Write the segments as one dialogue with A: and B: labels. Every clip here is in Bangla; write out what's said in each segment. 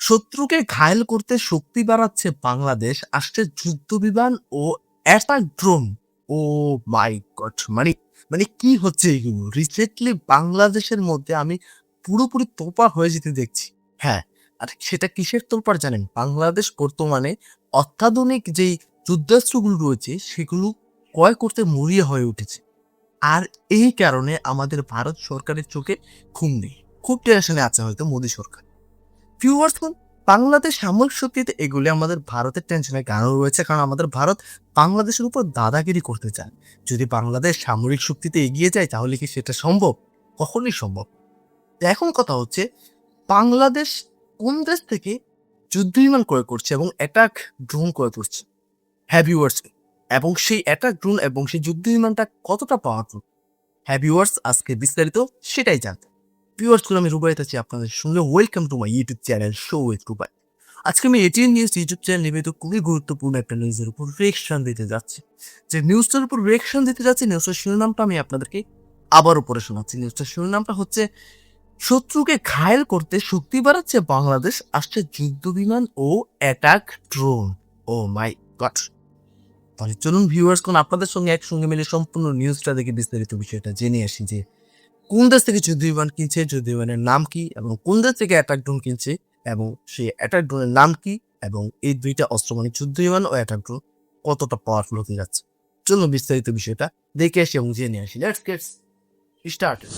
A: শত্রুকে ঘায়েল করতে শক্তি বাড়াচ্ছে বাংলাদেশ, আসছে যুদ্ধ বিমান ও অ্যাটাক ড্রোন। ও মাই গড! মানে মানে কি হচ্ছে এগুলো? রিসেন্টলি বাংলাদেশের মধ্যে আমি পুরোপুরি তোপা হয়ে যেতে দেখছি। হ্যাঁ, আর সেটা কিসের তোলপাড় জানেন? বাংলাদেশ বর্তমানে অত্যাধুনিক যেই যুদ্ধাস্ত্রগুলো রয়েছে সেগুলো ক্রয় করতে মরিয়া হয়ে উঠেছে। আর এই কারণে আমাদের ভারত সরকারের চোখে ঘুম নেই। খুব টেনশনে আছে হয়তো মোদী সরকার। ভিউয়ার্স, বাংলাদেশ সামরিক শক্তিতে এগুলি আমাদের ভারতের টেনশনের কারণ রয়েছে, কারণ আমাদের ভারত বাংলাদেশের উপর দাদাগিরি করতে চায়। যদি বাংলাদেশ সামরিক শক্তিতে এগিয়ে যায় তাহলে কি সেটা সম্ভব? কখনই সম্ভব। এখন কথা হচ্ছে, বাংলাদেশ কোন দেশ থেকে যুদ্ধ বিমান ক্রয় করছে এবং অ্যাটাক ড্রোন ক্রয় করছে? হ্যাঁ ভিউয়ার্স, এবং সেই অ্যাটাক ড্রোন এবং সেই যুদ্ধ বিমানটা কতটা পাওয়ারফুল? হ্যাঁ ভিউয়ার্স, আজকে বিস্তারিত সেটাই জানতে। ভিউয়ার্স, আমি রুবাইত আছি আপনাদের সঙ্গে। Welcome to my YouTube channel show with Rubai. আজকে আমি এটিএন নিউজ ইউটিউব চ্যানেল নিবেদিত খুবই গুরুত্বপূর্ণ একটা নিউজের উপর রিয়েকশন দিতে যাচ্ছি। যে নিউজটার উপর রিয়েকশন দিতে যাচ্ছি, নিউজটার শিরোনামটা আমি আপনাদেরকে আবারও পড়ে শোনাচ্ছি। নিউজটার শিরোনামটা হচ্ছে, শত্রুকে ঘায়েল করতে শক্তি বাড়াচ্ছে বাংলাদেশ, আসছে যুদ্ধ বিমান ও অ্যাটাক ড্রোন। ও মাই গড! তাহলে চলুন ভিউয়ার্স, আপনাদের সঙ্গে একসঙ্গে মিলে সম্পূর্ণ নিউজটা দেখে বিস্তারিত বিষয়টা জেনে আসি যে কোন দেশ থেকে যুদ্ধ বিমান কিনছে, যুদ্ধ বিমানের নাম কি, এবং কোন দেশ থেকে অ্যাটাক ড্রোন কিনছে এবং সেই অ্যাটাক ড্রোনের নাম কি, এবং এই দুইটা অস্ত্র মানে যুদ্ধ বিমান ও অ্যাটাক ড্রোন কতটা পাওয়ারফুল হতে যাচ্ছে। চলুন বিস্তারিত বিষয়টা দেখে আসি এবং জেনে আসি। Let's get started.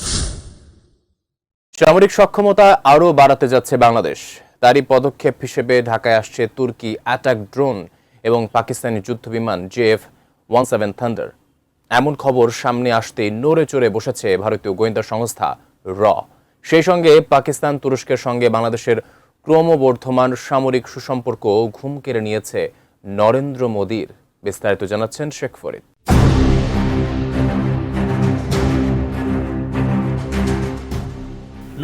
B: সামরিক সক্ষমতা আরও বাড়াতে যাচ্ছে বাংলাদেশ। তারই পদক্ষেপ হিসেবে ঢাকায় আসছে তুর্কি অ্যাটাক ড্রোন এবং পাকিস্তানি যুদ্ধবিমান JF-17 থান্ডার। এমন খবর সামনে আসতেই নড়ে চড়ে বসেছে ভারতীয় গোয়েন্দা সংস্থা র। সেই সঙ্গে পাকিস্তান তুরস্কের সঙ্গে বাংলাদেশের ক্রমবর্ধমান সামরিক সুসম্পর্ক ঘুম কেড়ে নিয়েছে নরেন্দ্র মোদীর। বিস্তারিত জানাচ্ছেন শেখ ফরিদ।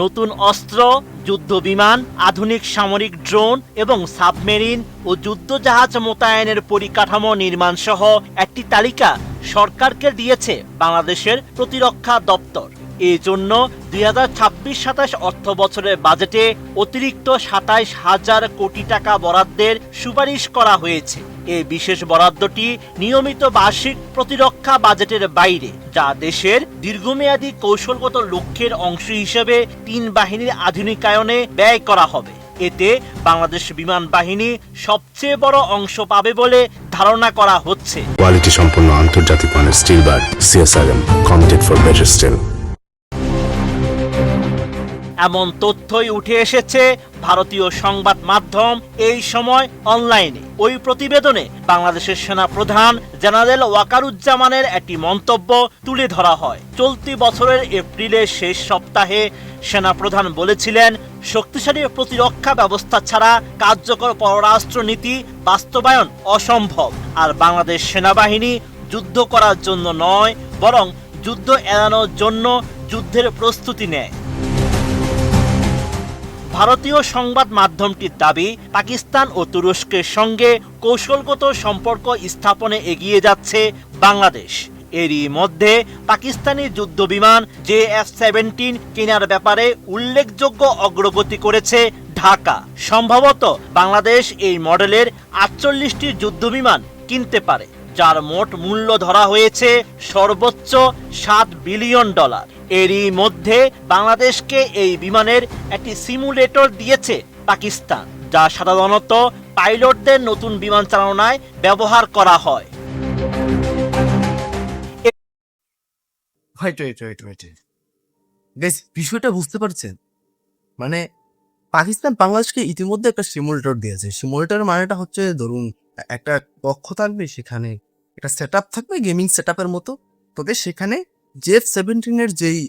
C: নতুন অস্ত্র, যুদ্ধ বিমান, আধুনিক সামরিক ড্রোন এবং সাবমেরিন ও যুদ্ধজাহাজ মোতায়েনের পরিকাঠামো নির্মাণ সহ একটি তালিকা সরকারকে দিয়েছে বাংলাদেশের প্রতিরক্ষা দপ্তর। এই জন্য 2026-27 অর্থ বছরের বাজেটে অতিরিক্ত 27,000 কোটি টাকা বরাদ্দের সুপারিশ করা হয়েছে। এই বিশেষ বরাদ্দটি নিয়মিত বার্ষিক প্রতিরক্ষা বাজেটের বাইরে, যা দেশের দীর্ঘমেয়াদী কৌশলগত লক্ষ্যের অংশ হিসেবে 3 বাহিনীর আধুনিকায়নে ব্যয় করা হবে। এতে বাংলাদেশ বিমান বাহিনী সবচেয়ে বড় অংশ পাবে বলে ধারণা করা হচ্ছে।
D: কোয়ালিটি সম্পন্ন আন্তর্জাতিক মানের still bar CSRM, committed for better still.
C: এমন তথ্যই উঠে এসেছে ভারতীয় সংবাদ মাধ্যম এই সময় অনলাইনে। ওই প্রতিবেদনে বাংলাদেশের সেনা প্রধান জেনারেল ওয়াকারুজ্জামানের একটি মন্তব্য তুলে ধরা হয়। চলতি বছরের এপ্রিলের শেষ সপ্তাহে সেনা প্রধান বলেছিলেন, শক্তিশালী প্রতিরক্ষা ব্যবস্থা ছাড়া কার্যকর পররাষ্ট্র নীতি বাস্তবায়ন অসম্ভব। আর বাংলাদেশ সেনাবাহিনী যুদ্ধ করার জন্য নয়, বরং যুদ্ধ এড়ানোর জন্য যুদ্ধের প্রস্তুতি নেয়। ভারতীয় সংবাদ মাধ্যমটির দাবি, পাকিস্তান ও তুরস্কের সঙ্গে কৌশলগত সম্পর্ক স্থাপনে এগিয়ে যাচ্ছে বাংলাদেশ। এরই মধ্যে পাকিস্তানি যুদ্ধবিমান JF-17 কেনার ব্যাপারে উল্লেখযোগ্য অগ্রগতি করেছে ঢাকা। সম্ভবত বাংলাদেশ এই মডেলের 48টি যুদ্ধবিমান কিনতে পারে, যার মোট মূল্য ধরা হয়েছে সর্বোচ্চ $7 বিলিয়ন। এরই মধ্যে বাংলাদেশকে এই বিমানের একটি সিমুলেটর দিয়েছে পাকিস্তান, যা সাধারণত পাইলটদের নতুন বিমান চালনায় ব্যবহার করা হয়।
A: বিষয়টা বুঝতে পারছেন? মানে পাকিস্তান বাংলাদেশকে ইতিমধ্যে একটা সিমুলেটর দিয়েছে। সিমুলেটরের মানেটা হচ্ছে, ধরুন একটা কক্ষ থাকবে, সেখানে একটা সেট আপ থাকবে গেমিং সেট আপের মতো, তবে সেখানে JF-17 এর যেই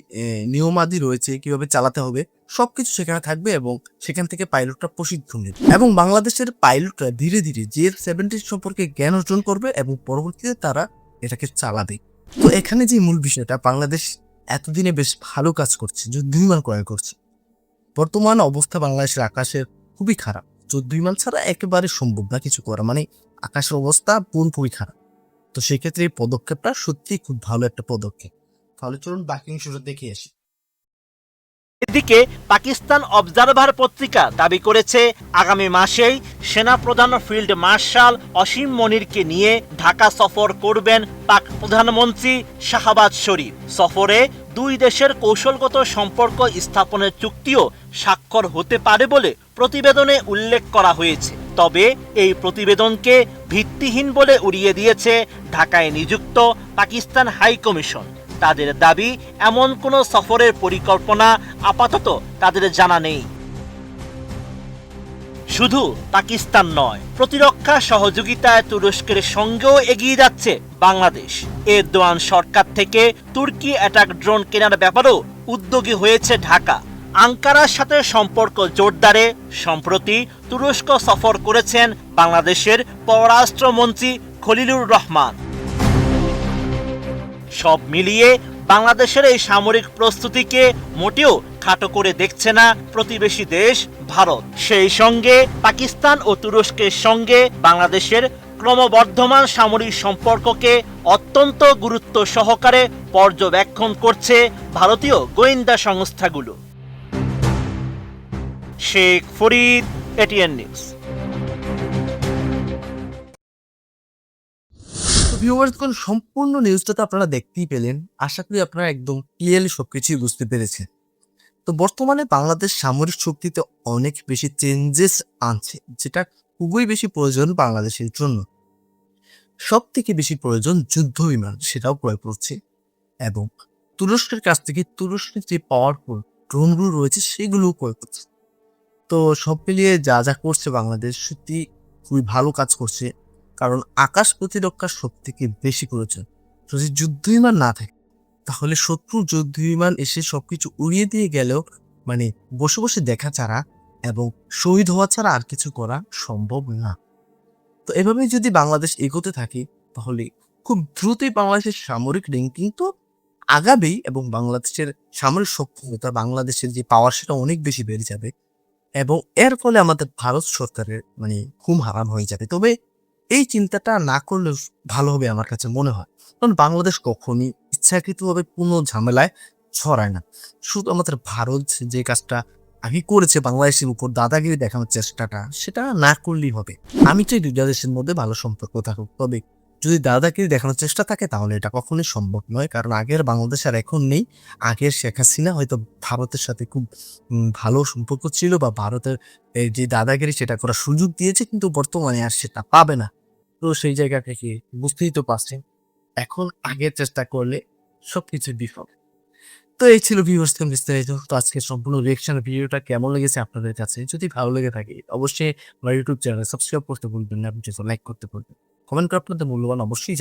A: নিয়মাদি রয়েছে, কিভাবে চালাতে হবে সবকিছু সেখানে থাকবে, এবং সেখান থেকে পাইলটরা প্রশিক্ষণ নেবে, এবং বাংলাদেশের পাইলটরা ধীরে ধীরে JF-17 সম্পর্কে জ্ঞান অর্জন করবে এবং পরবর্তীতে তারা এটাকে চালাবে। তো এখানে যে মূল বিষয়টা, বাংলাদেশ এতদিনে বেশ ভালো কাজ করছে, যুদ্ধ বিমান ক্রয় করছে। বর্তমান অবস্থা বাংলাদেশের আকাশের খুবই খারাপ। যুদ্ধ বিমান ছাড়া একেবারে সম্ভব না কিছু করা, মানে আকাশের অবস্থা পুরোপুরি খারাপ। তো সেক্ষেত্রে এই পদক্ষেপটা সত্যিই খুব ভালো একটা পদক্ষেপ। তাহলে চলুন বাকি অংশটা দেখে আসি।
C: এদিকে পাকিস্তান অবজারভার পত্রিকা দাবি করেছে আগামী মাসেই সেনাপ্রধান ফিল্ড মার্শাল অসীম মনিরকে নিয়ে ঢাকা সফর করবেন পাক প্রধানমন্ত্রী শাহবাজ শরীফ। সফরে দুই দেশের কৌশলগত সম্পর্ক স্থাপনের চুক্তিও স্বাক্ষর হতে পারে বলে প্রতিবেদনে উল্লেখ করা হয়েছে। তবে এই প্রতিবেদনকে ভিত্তিহীন বলে উড়িয়ে দিয়েছে ঢাকায় নিযুক্ত পাকিস্তান হাই কমিশন। তাদের দাবি এমন কোনো সফরের পরিকল্পনা আপাতত তাদের জানা নেই। শুধু পাকিস্তান নয়, প্রতিরক্ষা সহযোগিতায় তুরস্কের সঙ্গেও এগিয়ে যাচ্ছে বাংলাদেশ। এরদোয়ান সরকার থেকে তুর্কি অ্যাটাক ড্রোন কেনার ব্যাপারেও উদ্যোগী হয়েছে ঢাকা। আঙ্কারার সাথে সম্পর্ক জোরদারে সম্প্রতি তুরস্ক সফর করেছেন বাংলাদেশের পররাষ্ট্রমন্ত্রী খলিলুর রহমান। সব মিলিয়ে বাংলাদেশের এই সামরিক প্রস্তুতিকে মোটেও খাটো করে দেখছে না প্রতিবেশী দেশ ভারত। সেই সঙ্গে পাকিস্তান ও তুরস্কের সঙ্গে বাংলাদেশের ক্রমবর্ধমান সামরিক সম্পর্ককে অত্যন্ত গুরুত্ব সহকারে পর্যবেক্ষণ করছে ভারতীয় গোয়েন্দা সংস্থাগুলো। Sheikh Farid, ATN news.
A: ভিউয়ার্সগণ, সম্পূর্ণ নিউজটা তো আপনারা দেখতেই পেলেন। আশা করি আপনারা একদম ক্লিয়ারলি সবকিছুই বুঝতে পেরেছেন। তো বর্তমানে বাংলাদেশ সামরিক শক্তিতে অনেক বেশি চেঞ্জেস আনছে, যেটা খুবই বেশি প্রয়োজন বাংলাদেশের জন্য। সব থেকে বেশি প্রয়োজন যুদ্ধ বিমান, সেটাও ক্রয় করছে, এবং তুরস্কের কাছ থেকে তুরস্কের যে পাওয়ারফুল ড্রোনগুলো রয়েছে সেগুলোও ক্রয় করছে। তো সব মিলিয়ে যা যা করছে বাংলাদেশ সত্যি খুবই ভালো কাজ করছে, কারণ আকাশ প্রতিরক্ষা সব থেকে বেশি প্রয়োজন। যদি যুদ্ধ বিমান না থাকে তাহলে শত্রু যুদ্ধ বিমান এসে সবকিছু উড়িয়ে দিয়ে গেলেও মানে বসে বসে দেখা ছাড়া এবং শহীদ হওয়া ছাড়া আর কিছু করা সম্ভব না। তো এভাবে যদি বাংলাদেশ এগোতে থাকে তাহলে খুব দ্রুতই বাংলাদেশের সামরিক র্যাঙ্কিং তো আগাবেই, এবং বাংলাদেশের সামরিক সক্ষমতা, বাংলাদেশের যে পাওয়ার, সেটা অনেক বেশি বেড়ে যাবে, এবং এর ফলে আমাদের ভারত সরকারের মানে ঘুম হারাম হয়ে যাবে। তবে এই চিন্তাটা না করলে ভালো হবে আমার কাছে মনে হয়, কারণ বাংলাদেশ কখনই ইচ্ছাকৃতভাবে কোনো ঝামেলায় ছড়ায় না। শুধু আমাদের ভারত যে কাজটা আগে করেছে বাংলাদেশের উপর দাদাগিরি দেখানোর চেষ্টাটা, সেটা না করলেই হবে। আমি চাই দুই দেশের মধ্যে ভালো সম্পর্ক থাকুক, তবে যদি দাদাগিরি দেখানোর চেষ্টা থাকে তাহলে এটা কখনোই সম্ভব নয়, কারণ আগের বাংলাদেশ আর এখন নেই। আগের শেখ হাসিনা হয়তো ভারতের সাথে খুব ভালো সম্পর্ক ছিল, বা ভারতের এই যে দাদাগিরি সেটা করার সুযোগ দিয়েছে, কিন্তু বর্তমানে আর সেটা পাবে না। তো সেই জায়গা থেকে বুঝতেই তো পারছেন, এখন আগের চেষ্টা করলে সবকিছু বিফল। তো এই ছিল ভিউয়ার্স বিস্তারিত। তো আজকে সম্পূর্ণ রিয়েকশন ভিডিওটা কেমন লেগেছে আপনাদের কাছে? যদি ভালো লেগে থাকে অবশ্যই আমার ইউটিউব চ্যানেল সাবস্ক্রাইব করতে ভুলবেন না, ভিডিওটা লাইক করতে ভুলবেন, কমেন্ট করে আপনাদের মূল্যবান অবশ্যই